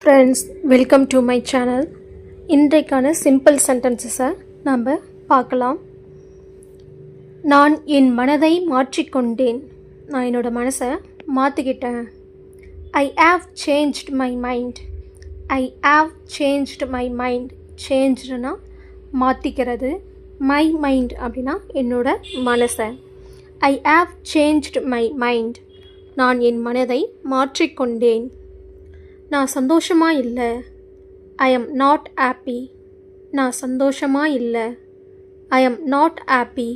Friends, welcome to my channel. இன்றைக்கான சிம்பிள் சென்டென்சஸை நம்ம பார்க்கலாம். நான் என் மனதை மாற்றிக்கொண்டேன். நான் என்னோடய மனசை மாற்றிக்கிட்டேன். I have changed my mind. I have changed my mind. சேஞ்ச்டுனா மாற்றிக்கிறது. மை மைண்ட் அப்படின்னா என்னோட மனசை. I have changed my mind. நான் என் மனதை மாற்றிக்கொண்டேன். நான் சந்தோஷமாக இல்லை. I am not happy. நான் சந்தோஷமாக இல்லை. I am not happy.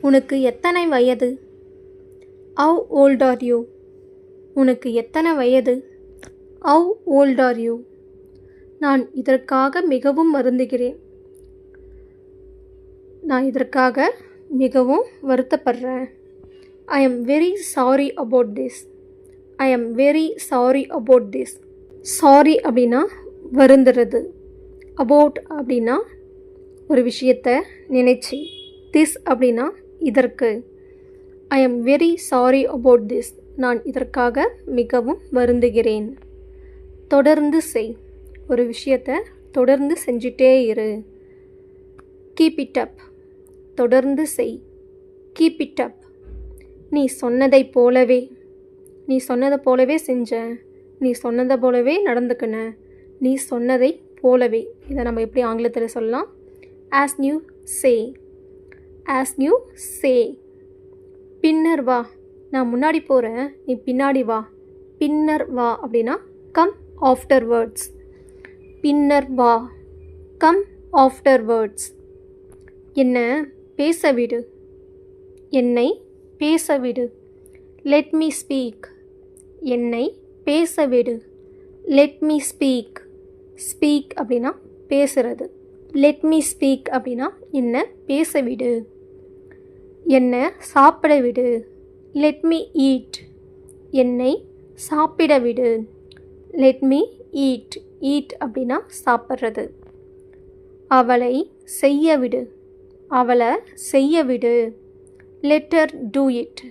உனக்கு எத்தனை வயது? How old are you? உனக்கு எத்தனை வயது? How old are you? நான் இதற்காக மிகவும் வருந்துகிறேன். நான் இதற்காக மிகவும் வருத்தப்படுறேன். I am very sorry about this. I am very sorry about this. Sorry அப்படின்னா வருந்துறது. அபவுட் அப்படின்னா ஒரு விஷயத்தை நினைச்சி. திஸ் அப்படின்னா இதற்கு. ஐ am very sorry about this. நான் இதற்காக மிகவும் வருந்துகிறேன். தொடர்ந்து செய். ஒரு விஷயத்தை தொடர்ந்து செஞ்சிட்டே இரு. Keep it up. தொடர்ந்து செய். Keep it up. நீ சொன்னதை போலவே. நீ சொன்னதை போலவே செஞ்சேன். நீ சொன்னதை போலவே நடந்துக்கின. நீ சொன்னதை போலவே. இதை நம்ம எப்படி ஆங்கிலத்தில் சொல்லலாம்? ஆஸ் நியூ சே. ஆஸ் நியூ சே. பின்னர் வா. நான் முன்னாடி போகிறேன், நீ பின்னாடி வா. பின்னர் வா அப்படின்னா கம் ஆஃப்டர் வேர்ட்ஸ். பின்னர் வா. Come after words. என்னை பேச விடு. என்னை பேச விடு. Let me speak. என்னை பேச விடு. Let me speak. ஸ்பீக் அப்படின்னா பேசுறது. லெட் மீ ஸ்பீக் அப்படின்னா என்னை பேச விடு. என்னை சாப்பிட விடு. Let me eat. என்னை சாப்பிட விடு. Let me eat. ஈட் அப்படின்னா சாப்பிட்றது. அவளை செய்ய விடு. அவளை செய்ய விடு. Let her do it.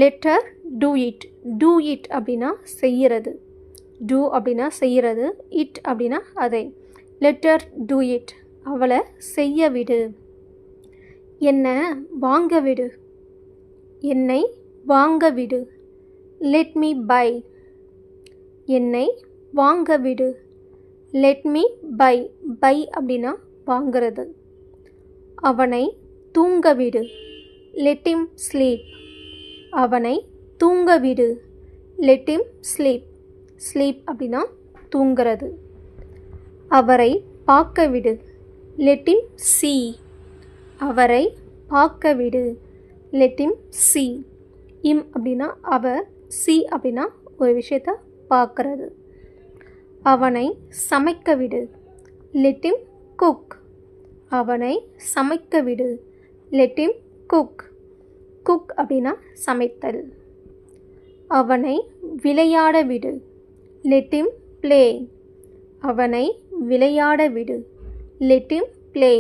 Let her do it. Do it அப்படின்னா செய்கிறது. டூ அப்படின்னா செய்கிறது. இட் அப்படின்னா அதை. Let her do it. அவளை செய்ய விடு. என்னை வாங்க விடு. என்னை வாங்க விடு. Let me buy. என்னை வாங்க விடு. Let me by. பை அப்படின்னா வாங்கிறது. அவனை தூங்க விடு. Let him sleep. அவனை தூங்க விடு. Let him sleep. ஸ்லீப் அப்படின்னா தூங்கிறது. அவரை பார்க்க விடு. Let him see. அவரை பார்க்க விடு. Let him see. இம் அப்படின்னா அவர். see அப்படின்னா ஒரு விஷயத்தை பார்க்கறது. அவனை சமைக்க விடு. Let him cook. அவனை சமைக்க விடு. Let him cook. குக் அப்படின்னா சமைத்தல். அவனை விளையாட விடு. Let him play. அவனை விளையாட விடு. Let him play.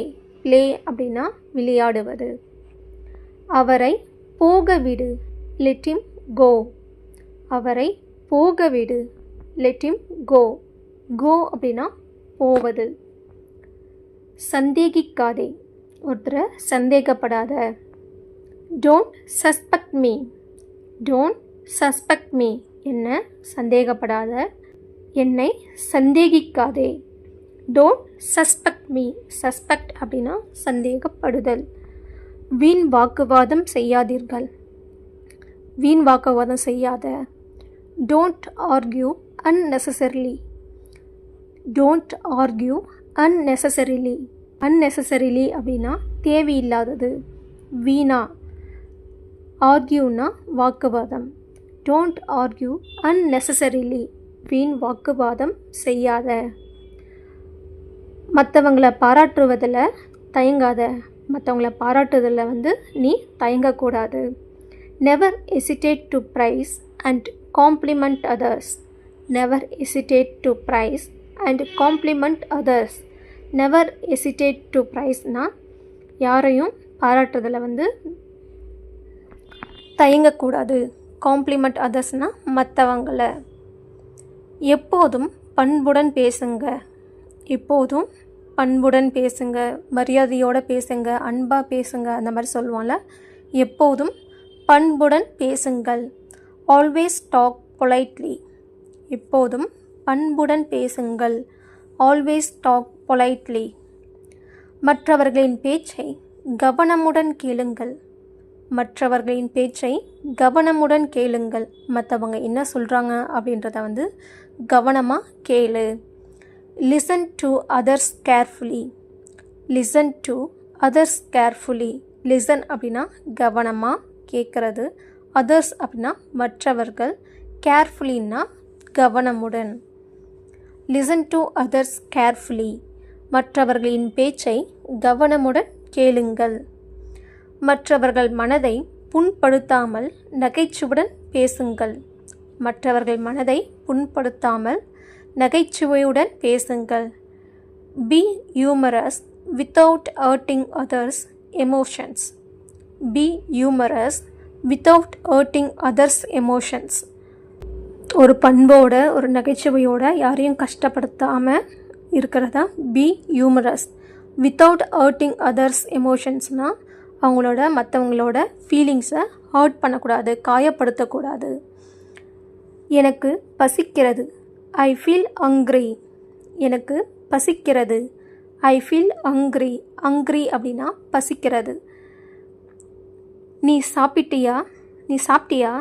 ப்ளே அப்படின்னா விளையாடுவது. அவரை போக விடு. Let him go. அவரை போக விடு. லெட் ஹிம் கோ. கோ அப்படின்னா போவது. சந்தேகிக்காதே. ஒருத்தரை சந்தேகப்படாத. Don't suspect me. Don't suspect me. என்னை சந்தேகப்படாத. என்னை சந்தேகிக்காதே. Don't suspect me. சஸ்பெக்ட் அப்படின்னா சந்தேகப்படுதல். வீண் வாக்குவாதம் செய்யாதீர்கள். வீண் வாக்குவாதம் செய்யாத. Don't argue unnecessarily. Don't argue unnecessarily. unnecessarily அப்படின்னா தேவையில்லாதது, வீணா. ஆர்கியூனா வாக்குவாதம். Don't argue unnecessarily. வீண் வாக்குவாதம் செய்யாத. மற்றவங்களை பாராட்டுவதில் தயங்காத. மற்றவங்களை பாராட்டுவதில் நீ தயங்கக்கூடாது. Never hesitate to praise and compliment others. Never hesitate to praise and compliment others. Never hesitate to praise-னா யாரையும் பாராட்டுறதில் தயங்கக்கூடாது. காம்ப்ளிமெண்ட் அதர்ஸ்னால் மற்றவங்களை. எப்போதும் பண்புடன் பேசுங்க. எப்போதும் பண்புடன் பேசுங்க, மரியாதையோடு பேசுங்க, அன்பாக பேசுங்க, அந்த மாதிரி சொல்லுவோம்ல. எப்போதும் பண்புடன் பேசுங்கள். Always talk politely. எப்போதும் பண்புடன் பேசுங்கள். Always talk politely. மற்றவர்களின் பேச்சை கவனமுடன் கேளுங்கள். மற்றவர்களின் பேச்சை கவனமுடன் கேளுங்கள். மற்றவங்க என்ன சொல்கிறாங்க அப்படின்றத கவனமாக கேளு. Listen to others carefully. Listen to others carefully. Listen அப்படின்னா கவனமாக கேட்குறது, அதர்ஸ் அப்படின்னா மற்றவர்கள், கேர்ஃபுல்லின்னா கவனமுடன். Listen to others carefully. மற்றவர்களின் பேச்சை கவனமுடன் கேளுங்கள். மற்றவர்கள் மனதை புண்படுத்தாமல் நகைச்சுவுடன் பேசுங்கள். மற்றவர்கள் மனதை புண்படுத்தாமல் நகைச்சுவையுடன் பேசுங்கள். Be humorous without hurting others' emotions. Be humorous without hurting others' emotions. ஒரு பண்போட, ஒரு நகைச்சுவையோட யாரையும் கஷ்டப்படுத்தாமல் இருக்கிறதா be humorous without hurting others' emotionsனால் மற்றவங்களோட ஃபீலிங்ஸை ஹர்ட் பண்ணக்கூடாது, காயப்படுத்தக்கூடாது. எனக்கு பசிக்கிறது. I feel hungry. எனக்கு பசிக்கிறது. I feel hungry. ஹங்க்ரி அப்படின்னா பசிக்கிறது. நீ சாப்பிட்டியா? நீ சாப்பிட்டியா?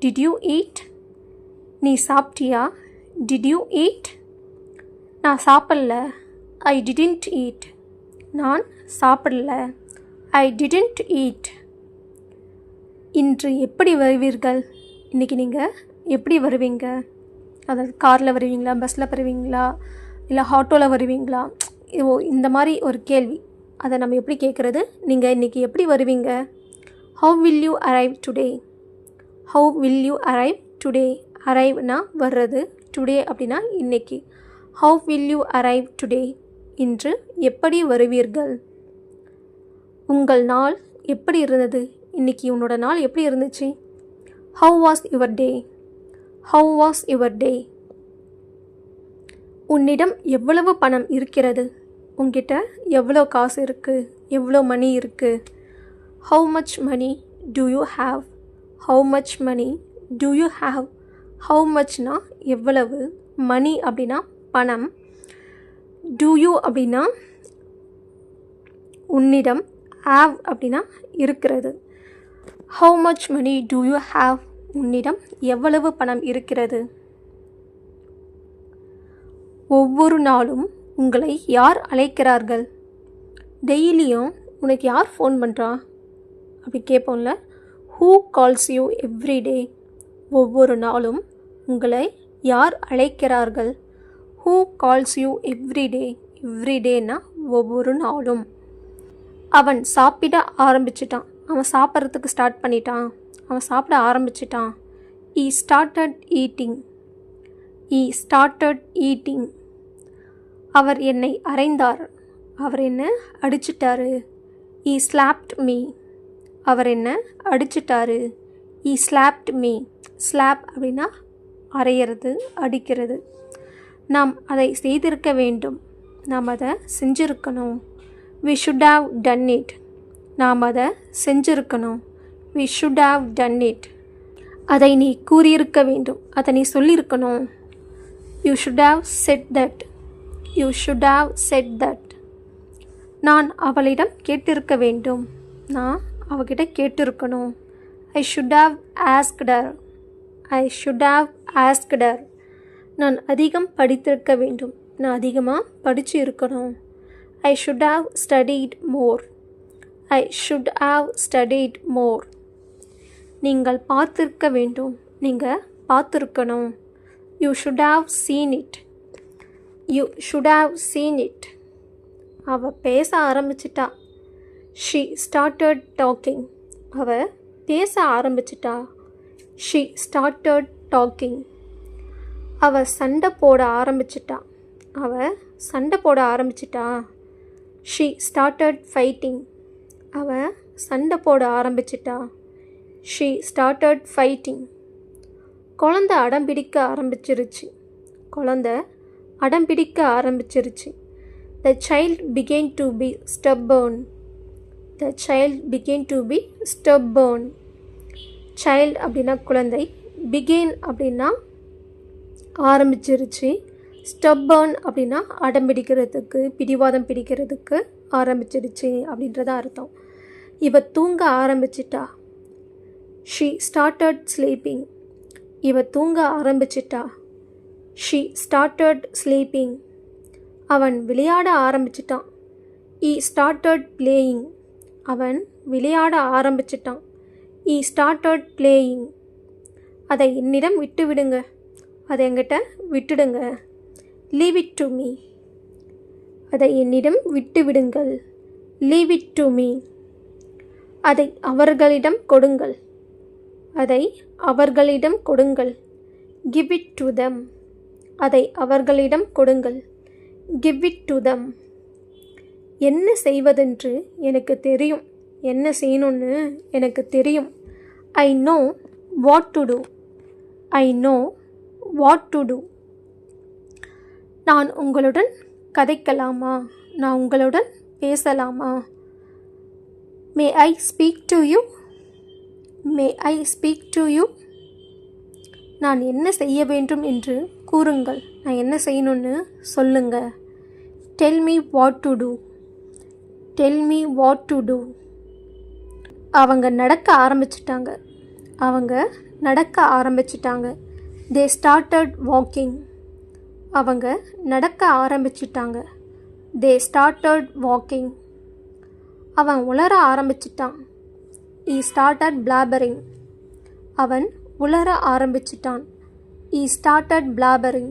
Did you eat? நீ சாப்பிட்டியா? Did you eat? நான் சாப்பிடல. I didn't eat. நான் சாப்பிடல. I didn't eat. இன்று எப்படி வருவீர்கள்? இன்றைக்கி நீங்கள் எப்படி வருவீங்க? அதாவது காரில் வருவீங்களா, பஸ்ஸில் வருவீங்களா, இல்லை ஆட்டோவில் வருவீங்களா? இந்த மாதிரி ஒரு கேள்வி. அதை நம்ம எப்படி கேட்குறது? நீங்கள் இன்றைக்கி எப்படி வருவீங்க? How will you arrive today? How will you arrive today? அரைவ்னா வர்றது, டுடே அப்படின்னா இன்னைக்கு. How will you arrive today? இன்று எப்படி வருவீர்கள்? உங்கள் நாள் எப்படி இருந்தது? இன்றைக்கி உன்னோட நாள் எப்படி இருந்துச்சு? How was your day? How was your day? உன்னிடம் எவ்வளவு பணம் இருக்கிறது? உங்ககிட்ட எவ்வளோ காசு இருக்குது? எவ்வளோ மணி இருக்குது? How much money do you have? How much money do you have? How மச்னா எவ்வளவு, மணி அப்படின்னா பணம், டு யூ அப்படின்னா உன்னிடம், ஹாவ் அப்படின்னா இருக்கிறது. How much money do you have? உன்னிடம் எவ்வளவு பணம் இருக்கிறது? ஒவ்வொரு நாளும் உங்களை யார் அழைக்கிறார்கள்? டெய்லியும் உனக்கு யார் ஃபோன் பண்ணுறா அப்படி கேட்போம்ல. Who calls you every day? ஒவ்வொரு நாளும் உங்களை யார் அழைக்கிறார்கள்? Who calls you every day? Every டேன்னா ஒவ்வொரு நாளும். அவன் சாப்பிட ஆரம்பிச்சிட்டான். அவன் சாப்பிட்றதுக்கு ஸ்டார்ட் பண்ணிட்டான். அவன் சாப்பிட ஆரம்பிச்சிட்டான். ஈ ஸ்டார்டட் ஈட்டிங். ஈ ஸ்டார்டட் ஈட்டிங். அவர் என்னை அறைந்தார். அவர் என்ன அடிச்சிட்டாரு. ஈ ஸ்லாப்ட் மீ. அவர் என்ன அடிச்சிட்டாரு. ஈ ஸ்லாப்ட் மீ. ஸ்லாப் அப்படின்னா அறையிறது, அடிக்கிறது. நாம் அதை செய்திருக்க வேண்டும். நாம் அதை செஞ்சுருக்கணும். We should have done it. நாம் அதை செஞ்சுருக்கணும். We should have done it. அதை நீ கூறியிருக்க வேண்டும். அதை நீ சொல்லியிருக்கணும். You should have said that. You should have said that. நான் அவளிடம் கேட்டிருக்க வேண்டும். நான் அவகிட்ட கேட்டிருக்கணும். I should have asked her. I should have asked her. நான் அதிகம் படித்திருக்க வேண்டும். நான் அதிகமாக படித்து இருக்கணும். I should have studied more. I should have studied more. நீங்கள் பார்த்திருக்க வேண்டும். நீங்கள் பார்த்துருக்கணும். You should have seen it. You should have seen it. அவ பேச ஆரம்பிச்சிட்டா. She started talking. அவ பேச ஆரம்பிச்சிட்டா. She started talking. அவ சண்டை போட ஆரம்பிச்சிட்டா. அவ சண்டை போட ஆரம்பிச்சிட்டா. She started fighting. அவ சண்டை போட ஆரம்பிச்சிட்டா. She started fighting. குழந்தை அடம் பிடிக்க ஆரம்பிச்சிருச்சு. குழந்தை அடம் பிடிக்க ஆரம்பிச்சிருச்சு. The child began to be stubborn. The child began to be stubborn. child அப்படின்னா குழந்தை, begin அப்படின்னா ஆரம்பிச்சிருச்சு, stubborn அப்படின்னா அடம் பிடிக்கிறதுக்கு, பிடிவாதம் பிடிக்கிறதுக்கு ஆரம்பிச்சிருச்சு அப்படின்றத அர்த்தம். இவ தூங்க ஆரம்பிச்சிட்டா. She started sleeping. இவ தூங்க ஆரம்பிச்சிட்டா. She started sleeping. அவன் விளையாட ஆரம்பிச்சிட்டான். He started playing. அவன் விளையாட ஆரம்பிச்சிட்டான். He started playing. அதை என்னிடம் விட்டு விடுங்க, அதை என்கிட்ட விட்டுடுங்க. Leave it to me. அதை என்னிடம் விட்டு விடுங்கள். Leave it to me. அதை அவர்களிடம் கொடுங்கள், அதை அவர்களிடம் கொடுங்கள். Give it to them. அதை அவர்களிடம் கொடுங்கள். Give it to them. என்ன செய்வதென்று எனக்கு தெரியும், என்ன செய்யணும்னு எனக்கு தெரியும். I know what to do. I know what to do. நான் உங்களுடன் கதைக்கலாமா, நான் உங்களுடன் பேசலாமா. May I speak to you? May I speak to you? நான் என்ன செய்ய வேண்டும் என்று கூறுங்கள், நான் என்ன செய்யணும்னு சொல்லுங்க. Tell me what to do. Tell me what to do. அவங்க நடக்க ஆரம்பிச்சிட்டாங்க. அவங்க நடக்க ஆரம்பிச்சிட்டாங்க. They started walking. அவங்க நடக்க ஆரம்பிச்சிட்டாங்க. They started walking. அவன் உளர ஆரம்பிச்சிட்டான். He started blabbering. அவன் உளர ஆரம்பிச்சிட்டான். He started blabbering.